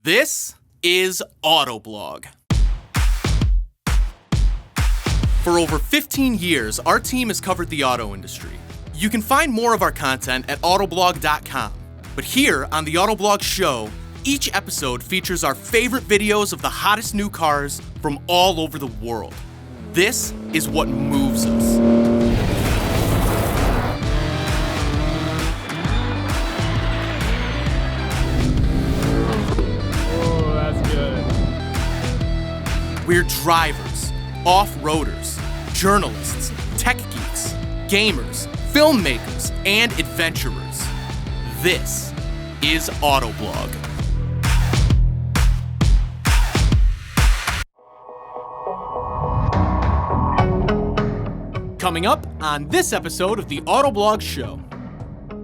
This is Autoblog. For over 15 years, our team has covered the auto industry. You can find more of our content at autoblog.com. But here on the Autoblog Show, each episode features our favorite videos of the hottest new cars from all over the world. This is what moves us. We're drivers, off-roaders, journalists, tech geeks, gamers, filmmakers, and adventurers. This is Autoblog. Coming up on this episode of the Autoblog Show.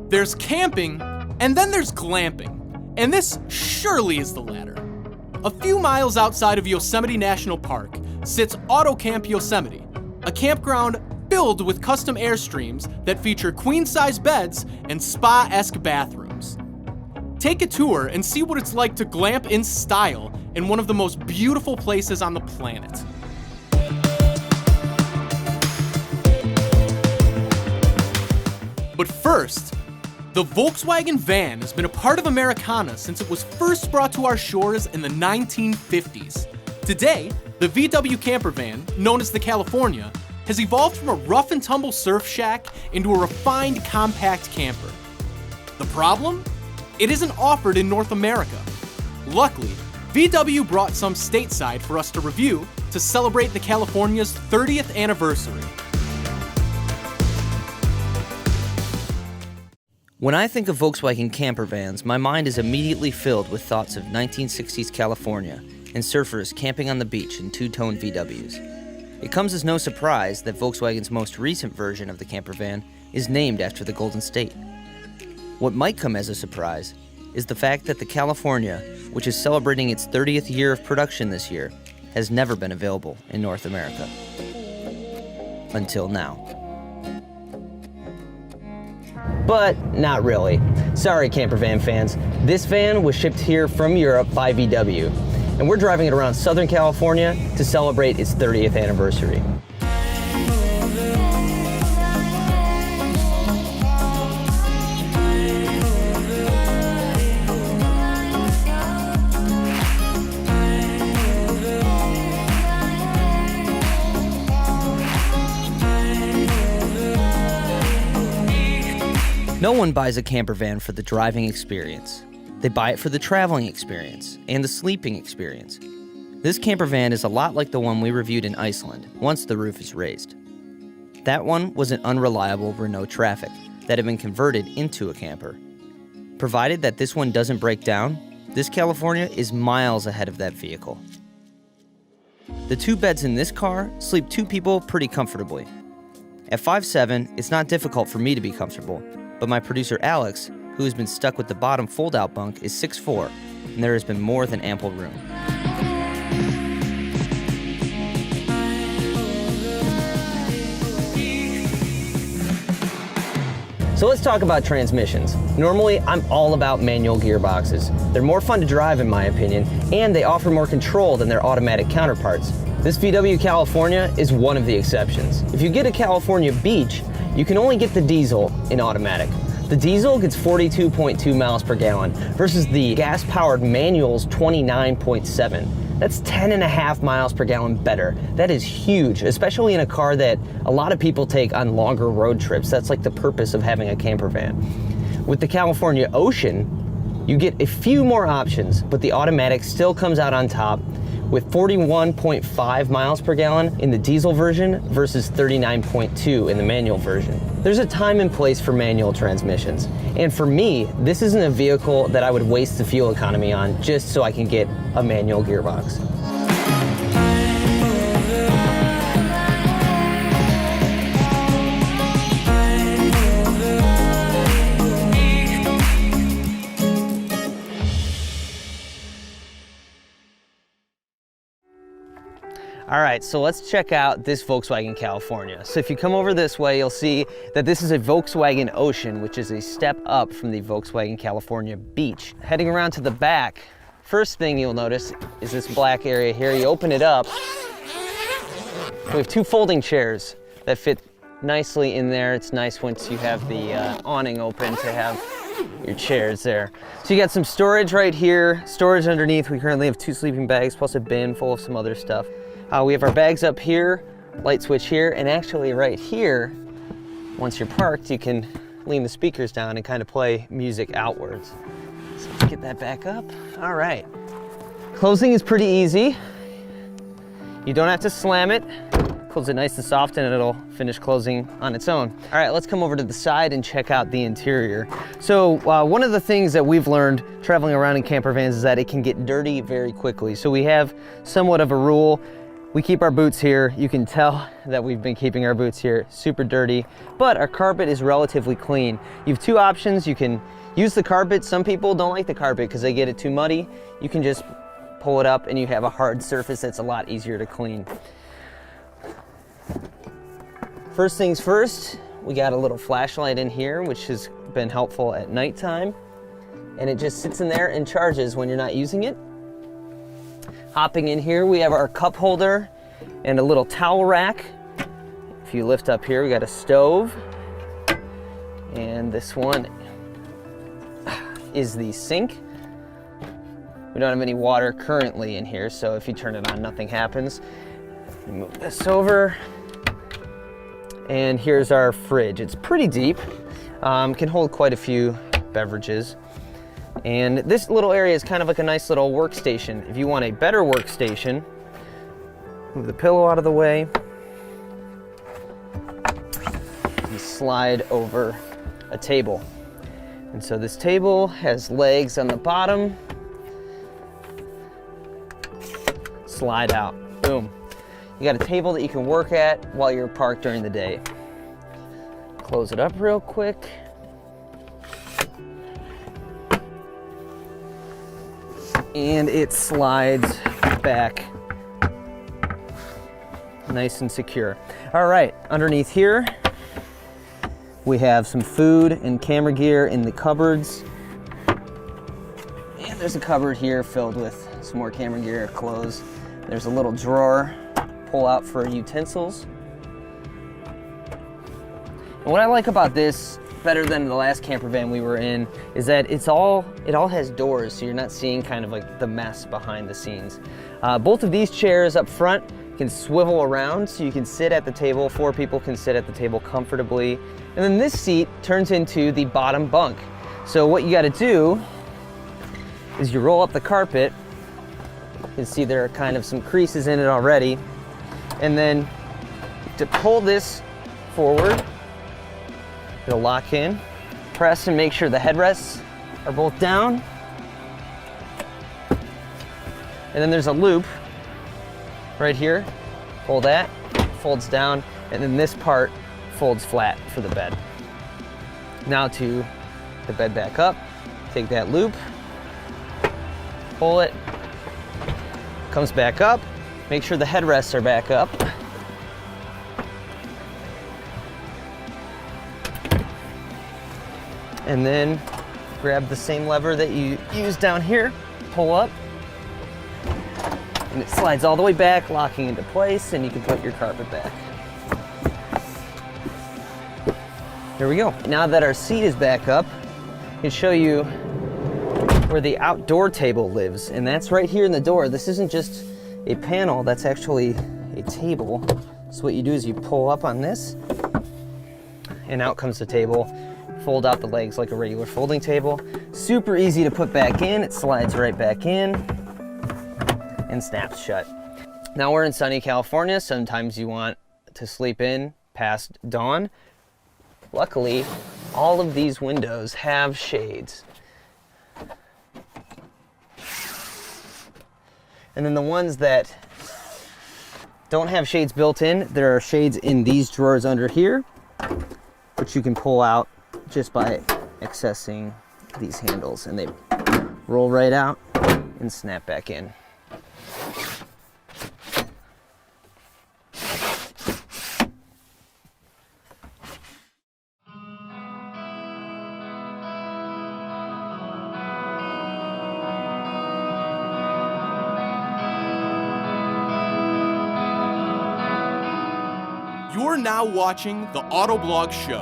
There's camping, and then there's glamping, and this surely is the latter. A few miles outside of Yosemite National Park sits Autocamp Yosemite, a campground filled with custom Airstreams that feature queen-size beds and spa-esque bathrooms. Take a tour and see what it's like to glamp in style in one of the most beautiful places on the planet. But first, the Volkswagen van has been a part of Americana since it was first brought to our shores in the 1950s. Today, the VW camper van, known as the California, has evolved from a rough and tumble surf shack into a refined compact camper. The problem? It isn't offered in North America. Luckily, VW brought some stateside for us to review to celebrate the California's 30th anniversary. When I think of Volkswagen camper vans, my mind is immediately filled with thoughts of 1960s California and surfers camping on the beach in two-tone VWs. It comes as no surprise that Volkswagen's most recent version of the camper van is named after the Golden State. What might come as a surprise is the fact that the California, which is celebrating its 30th year of production this year, has never been available in North America. Until now. But not really. Sorry, camper van fans. This van was shipped here from Europe by VW, and we're driving it around Southern California to celebrate its 30th anniversary. No one buys a camper van for the driving experience. They buy it for the traveling experience and the sleeping experience. This camper van is a lot like the one we reviewed in Iceland, once the roof is raised. That one was an unreliable Renault Traffic that had been converted into a camper. Provided that this one doesn't break down, this California is miles ahead of that vehicle. The two beds in this car sleep two people pretty comfortably. At 5'7", it's not difficult for me to be comfortable, but my producer Alex, who has been stuck with the bottom fold-out bunk, is 6'4", and there has been more than ample room. So let's talk about transmissions. Normally, I'm all about manual gearboxes. They're more fun to drive in my opinion, and they offer more control than their automatic counterparts. This VW California is one of the exceptions. If you get a California Beach, you can only get the diesel in automatic. The diesel gets 42.2 miles per gallon versus the gas-powered manual's 29.7. That's 10.5 miles per gallon better. That is huge, especially in a car that a lot of people take on longer road trips. That's like the purpose of having a camper van. With the California Ocean, you get a few more options, but the automatic still comes out on top with 41.5 miles per gallon in the diesel version versus 39.2 in the manual version. There's a time and place for manual transmissions, and for me, this isn't a vehicle that I would waste the fuel economy on just so I can get a manual gearbox. All right, so let's check out this Volkswagen California. So if you come over this way, you'll see that this is a Volkswagen Ocean, which is a step up from the Volkswagen California Beach. Heading around to the back, First thing you'll notice is this black area here. You open it up. We have 2 folding chairs that fit nicely in there. It's nice once you have the awning open to have your chairs there. So you got some storage right here, storage underneath. We currently have 2 sleeping bags plus a bin full of some other stuff. We have our bags up here, light switch here, and actually right here, once you're parked, you can lean the speakers down and kind of play music outwards. So let's get that back up. All right. Closing is pretty easy. You don't have to slam it. Close it nice and soft and it'll finish closing on its own. All right, let's come over to the side and check out the interior. So one of the things that we've learned traveling around in camper vans is that it can get dirty very quickly. So we have somewhat of a rule. We keep our boots here. You can tell that we've been keeping our boots here super dirty, but our carpet is relatively clean. You have 2 options. You can use the carpet. Some people don't like the carpet because they get it too muddy. You can just pull it up and you have a hard surface that's a lot easier to clean. First things first, we got a little flashlight in here, which has been helpful at nighttime. And it just sits in there and charges when you're not using it. Hopping in here, we have our cup holder and a little towel rack. If you lift up here, we got a stove. And this one is the sink. We don't have any water currently in here, so if you turn it on, nothing happens. Move this over. And here's our fridge. It's pretty deep, can hold quite a few beverages. And this little area is kind of like a nice little workstation. If you want a better workstation, move the pillow out of the way. You slide over a table. And so this table has legs on the bottom. Slide out, boom. You got a table that you can work at while you're parked during the day. Close it up real quick. And it slides back nice and secure. All right, underneath here, we have some food and camera gear in the cupboards. And there's a cupboard here filled with some more camera gear, clothes. There's a little drawer, pull out for utensils. And what I like about this, better than the last camper van we were in, is that it all has doors, so you're not seeing kind of like the mess behind the scenes. Both of these chairs up front can swivel around, so you can sit at the table. 4 people can sit at the table comfortably. And then this seat turns into the bottom bunk. So what you gotta do is you roll up the carpet. You can see there are kind of some creases in it already. And then to pull this forward, it'll lock in. Press and make sure the headrests are both down. And then there's a loop right here. Pull that, folds down, and then this part folds flat for the bed. Now to the bed back up, take that loop, pull it, comes back up. Make sure the headrests are back up. And then grab the same lever that you used down here, pull up, and it slides all the way back, locking into place, and you can put your carpet back. There we go. Now that our seat is back up, I can show you where the outdoor table lives, and that's right here in the door. This isn't just a panel, that's actually a table. So what you do is you pull up on this, and out comes the table. Fold out the legs like a regular folding table. Super easy to put back in. It slides right back in and snaps shut. Now we're in sunny California. Sometimes you want to sleep in past dawn. Luckily, all of these windows have shades. And then the ones that don't have shades built in, there are shades in these drawers under here, which you can pull out just by accessing these handles, and they roll right out and snap back in. You're now watching the Autoblog Show.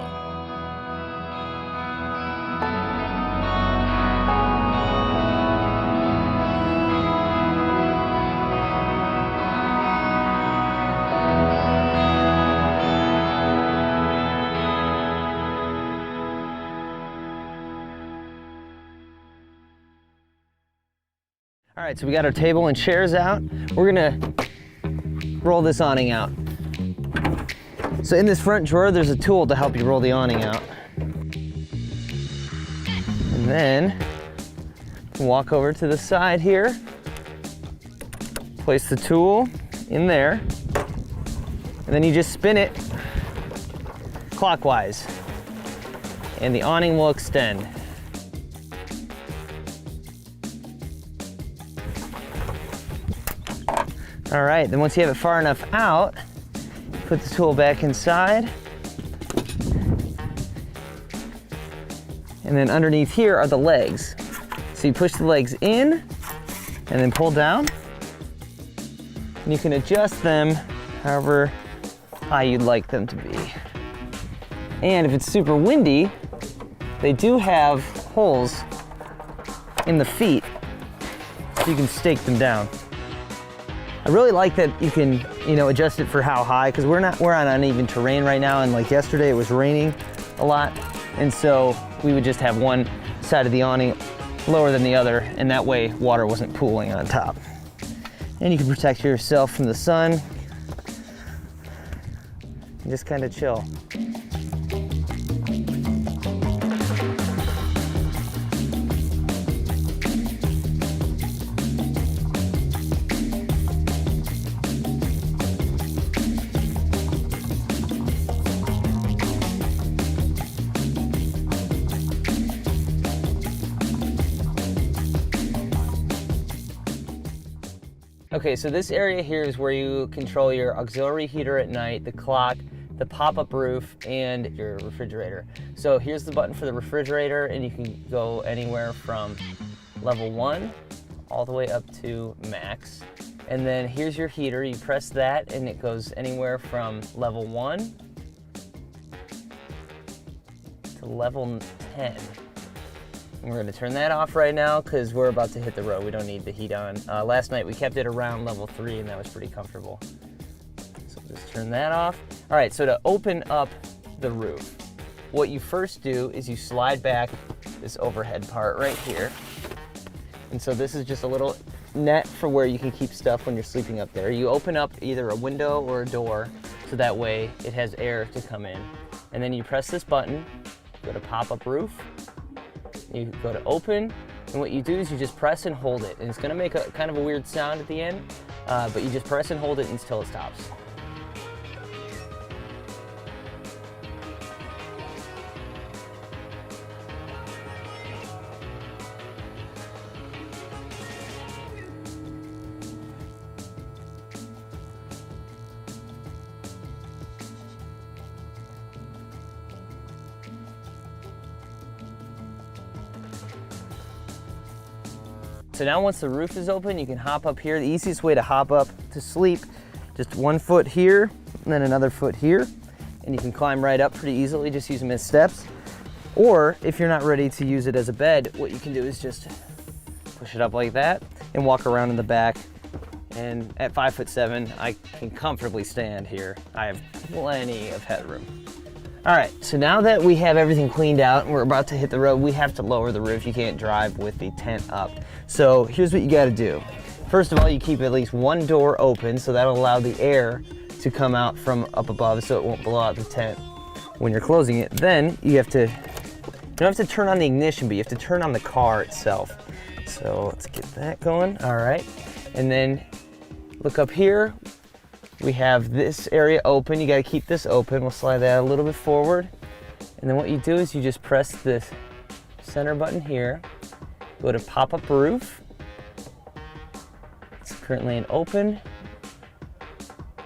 All right, so we got our table and chairs out. We're gonna roll this awning out. So in this front drawer, there's a tool to help you roll the awning out. And then walk over to the side here, place the tool in there, and then you just spin it clockwise, and the awning will extend. All right, then once you have it far enough out, put the tool back inside. And then underneath here are the legs. So you push the legs in and then pull down. And you can adjust them however high you'd like them to be. And if it's super windy, they do have holes in the feet so you can stake them down. I really like that you can, adjust it for how high, because we're on uneven terrain right now, and like yesterday it was raining a lot, and so we would just have one side of the awning lower than the other, and that way water wasn't pooling on top. And you can protect yourself from the sun and just kind of chill. Okay, so this area here is where you control your auxiliary heater at night, the clock, the pop-up roof, and your refrigerator. So here's the button for the refrigerator, and you can go anywhere from level 1 all the way up to max. And then here's your heater. You press that, and it goes anywhere from level 1 to level 10. We're going to turn that off right now because we're about to hit the road. We don't need the heat on. Last night we kept it around level 3 and that was pretty comfortable. So just turn that off. All right, so to open up the roof, what you first do is you slide back this overhead part right here. And so this is just a little net for where you can keep stuff when you're sleeping up there. You open up either a window or a door so that way it has air to come in. And then you press this button, go to pop-up roof. You go to open, and what you do is you just press and hold it. And it's gonna make a kind of a weird sound at the end, but you just press and hold it until it stops. So now once the roof is open, you can hop up here. The easiest way to hop up to sleep, just 1 foot here, and then another foot here. And you can climb right up pretty easily, just use them as steps. Or if you're not ready to use it as a bed, what you can do is just push it up like that and walk around in the back. And at 5'7", I can comfortably stand here. I have plenty of headroom. All right, so now that we have everything cleaned out and we're about to hit the road, we have to lower the roof. You can't drive with the tent up. So here's what you gotta do. First of all, you keep at least one door open, so that'll allow the air to come out from up above so it won't blow out the tent when you're closing it. Then you don't have to turn on the ignition, but you have to turn on the car itself. So let's get that going, all right. And then look up here. We have this area open. You gotta keep this open. We'll slide that a little bit forward. And then what you do is you just press this center button here, go to pop-up roof. It's currently in open.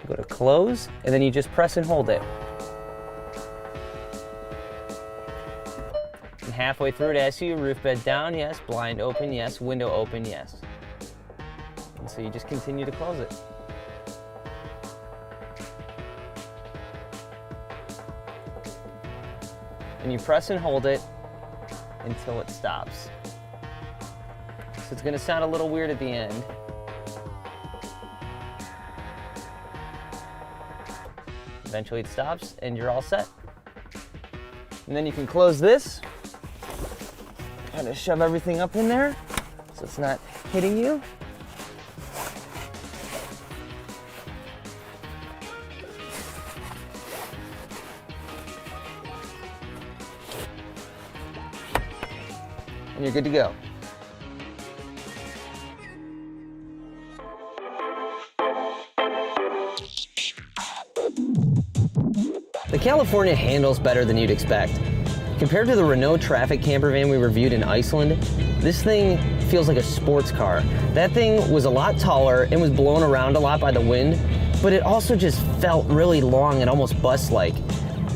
Go to close, and then you just press and hold it. And halfway through it asks you, roof bed down, yes. Blind open, yes. Window open, yes. And so you just continue to close it. and you press and hold it until it stops. So it's gonna sound a little weird at the end. Eventually it stops and you're all set. And then you can close this, kind of shove everything up in there so it's not hitting you. And you're good to go. The California handles better than you'd expect. Compared to the Renault traffic camper van we reviewed in Iceland, this thing feels like a sports car. That thing was a lot taller and was blown around a lot by the wind, but it also just felt really long and almost bus-like.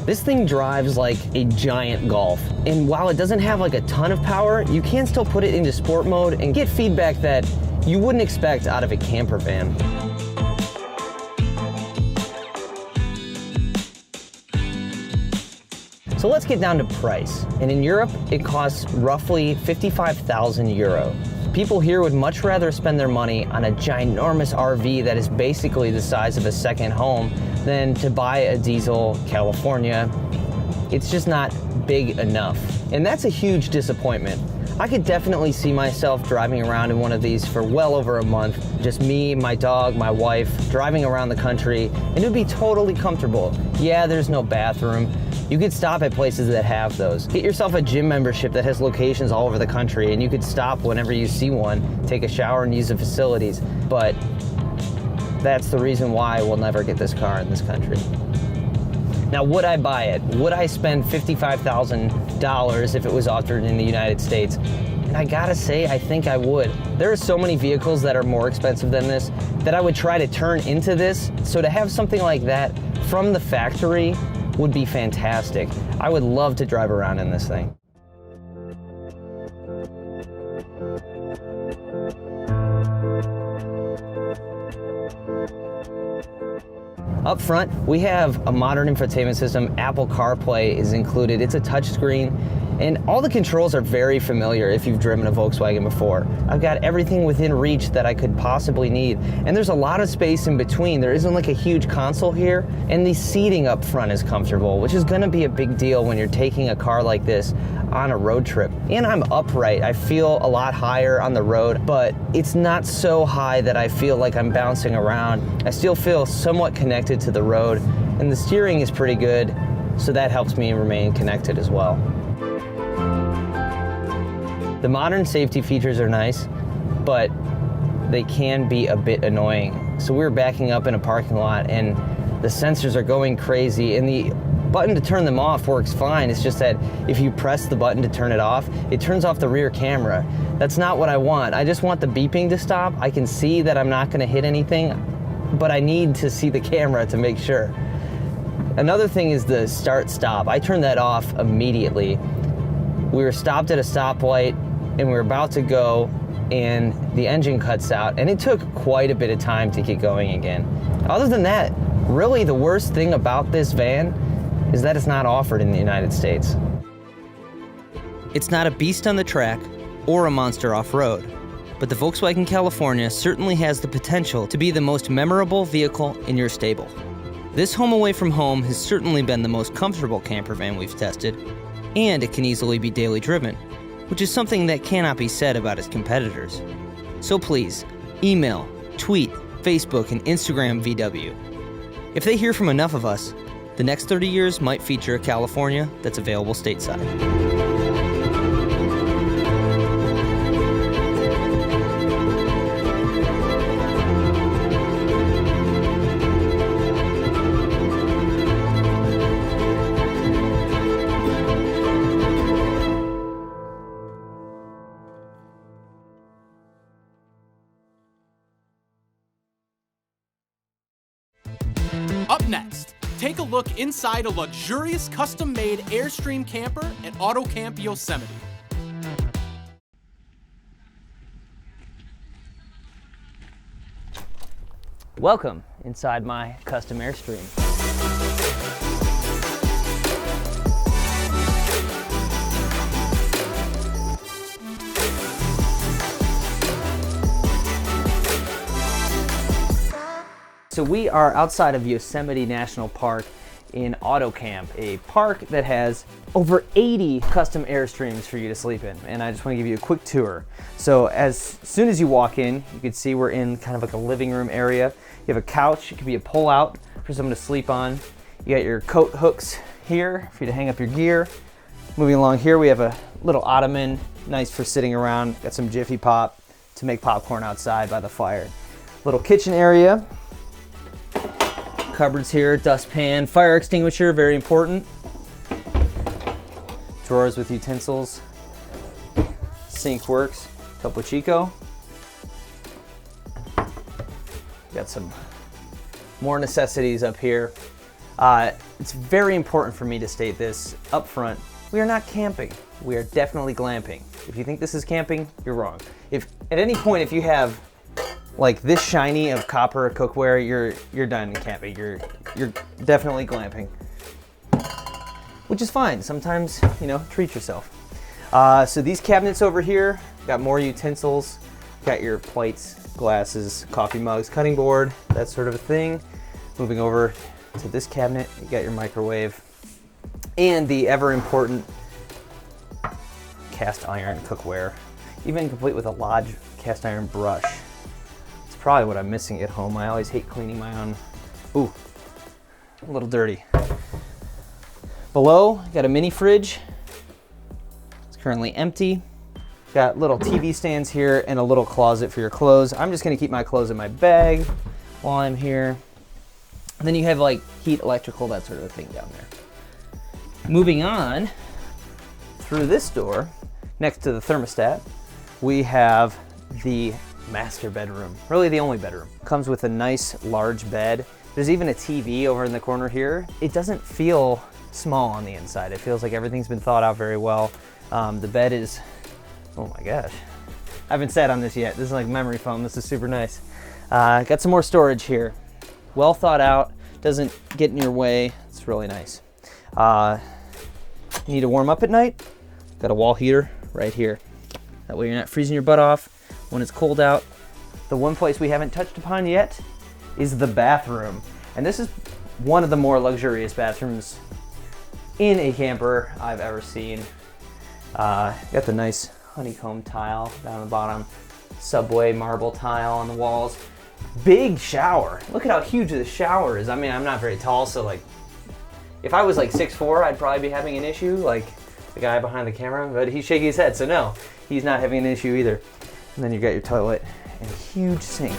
This thing drives like a giant Golf, and while it doesn't have like a ton of power, you can still put it into sport mode and get feedback that you wouldn't expect out of a camper van. So let's get down to price. And in Europe, it costs roughly 55,000 euro. People here would much rather spend their money on a ginormous RV that is basically the size of a second home than to buy a diesel California. It's just not big enough. And that's a huge disappointment. I could definitely see myself driving around in one of these for well over a month. Just me, my dog, my wife, driving around the country, and it would be totally comfortable. Yeah, there's no bathroom. You could stop at places that have those. Get yourself a gym membership that has locations all over the country, and you could stop whenever you see one, take a shower and use the facilities. But that's the reason why we'll never get this car in this country. Now, would I buy it? Would I spend $55,000 if it was offered in the United States? And I gotta say, I think I would. There are so many vehicles that are more expensive than this that I would try to turn into this. So to have something like that from the factory would be fantastic. I would love to drive around in this thing. Up front, we have a modern infotainment system. Apple CarPlay is included. It's a touchscreen, and all the controls are very familiar if you've driven a Volkswagen before. I've got everything within reach that I could possibly need, and there's a lot of space in between. There isn't like a huge console here, and the seating up front is comfortable, which is gonna be a big deal when you're taking a car like this on a road trip. And I'm upright. I feel a lot higher on the road, but it's not so high that I feel like I'm bouncing around. I still feel somewhat connected to the road, and the steering is pretty good, so that helps me remain connected as well. The modern safety features are nice, but they can be a bit annoying. So we were backing up in a parking lot, and the sensors are going crazy, and the button to turn them off works fine. It's just that if you press the button to turn it off, it turns off the rear camera. That's not what I want. I just want the beeping to stop. I can see that I'm not gonna hit anything, but I need to see the camera to make sure. Another thing is the start-stop. I turned that off immediately. We were stopped at a stoplight, and we were about to go, and the engine cuts out, and it took quite a bit of time to get going again. Other than that, really the worst thing about this van is that it's not offered in the United States. It's not a beast on the track or a monster off-road, but the Volkswagen California certainly has the potential to be the most memorable vehicle in your stable. This home away from home has certainly been the most comfortable camper van we've tested, and it can easily be daily driven, which is something that cannot be said about its competitors. So please, email, tweet, Facebook, and Instagram VW. If they hear from enough of us, the next 30 years might feature a California that's available stateside. Up next, take a look inside a luxurious custom-made Airstream camper at Autocamp Yosemite. Welcome inside my custom Airstream. So we are outside of Yosemite National Park in Autocamp, a park that has over 80 custom Airstreams for you to sleep in. And I just want to give you a quick tour. So as soon as you walk in, you can see we're in kind of like a living room area. You have a couch, it could be a pull out for someone to sleep on. You got your coat hooks here for you to hang up your gear. Moving along here, we have a little ottoman, nice for sitting around. Got some Jiffy Pop to make popcorn outside by the fire. Little kitchen area. Cupboards here, dustpan, fire extinguisher, very important. Drawers with utensils. Sink works. Topo Chico. Got some more necessities up here. It's very important for me to state this up front. We are not camping. We are definitely glamping. If you think this is camping, you're wrong. If at any point, if you have like this shiny of copper cookware, you're done camping. You're definitely glamping, which is fine. Sometimes, you know, treat yourself. So these cabinets over here, got more utensils. Got your plates, glasses, coffee mugs, cutting board, that sort of a thing. Moving over to this cabinet, you got your microwave and the ever important cast iron cookware, even complete with a Lodge cast iron brush. It's probably what I'm missing at home. I always hate cleaning my own. Ooh, a little dirty. Below, got a mini fridge. It's currently empty. Got little TV stands here and a little closet for your clothes. I'm just gonna keep my clothes in my bag while I'm here. And then you have like heat, electrical, that sort of thing down there. Moving on through this door, next to the thermostat, we have the master bedroom, really the only bedroom. Comes with a nice large bed. There's even a TV over in the corner here. It doesn't feel small on the inside. It feels like everything's been thought out very well. The bed is, oh my gosh. I haven't sat on this yet. This is like memory foam. This is super nice. Got some more storage here. Well thought out, doesn't get in your way. It's really nice. Need to warm up at night? Got a wall heater right here. That way you're not freezing your butt off when it's cold out. The one place we haven't touched upon yet is the bathroom. And this is one of the more luxurious bathrooms in a camper I've ever seen. Got the nice honeycomb tile down the bottom, subway marble tile on the walls. Big shower. Look at how huge the shower is. I mean, I'm not very tall, so like, if I was like 6'4", I'd probably be having an issue, like the guy behind the camera, but he's shaking his head, so no, he's not having an issue either. And then you got your toilet and a huge sink.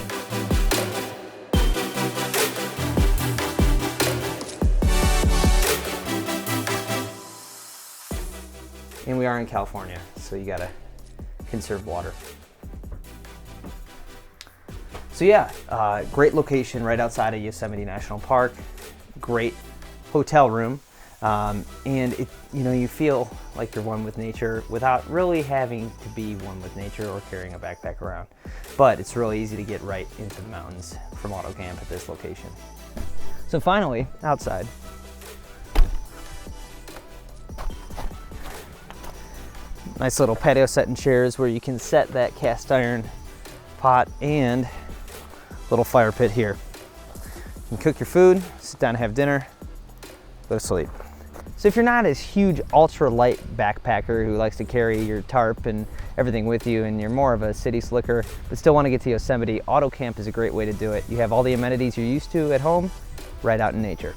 And we are in California, so you gotta conserve water. So yeah, great location right outside of Yosemite National Park. Great hotel room, and it, you know, you feel like you're one with nature without really having to be one with nature or carrying a backpack around. But it's really easy to get right into the mountains from Autocamp at this location. So finally, outside. Nice little patio set and chairs where you can set that cast iron pot and little fire pit here. You can cook your food, sit down and have dinner, go to sleep. So if you're not a huge ultra light backpacker who likes to carry your tarp and everything with you, and you're more of a city slicker but still want to get to Yosemite, Autocamp is a great way to do it. You have all the amenities you're used to at home, right out in nature.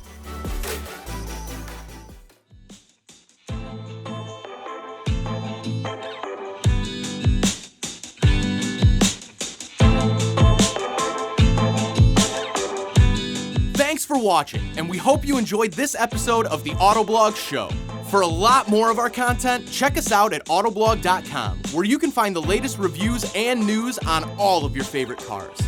Thanks for watching, and we hope you enjoyed this episode of the Autoblog Show. For a lot more of our content, check us out at autoblog.com, where you can find the latest reviews and news on all of your favorite cars.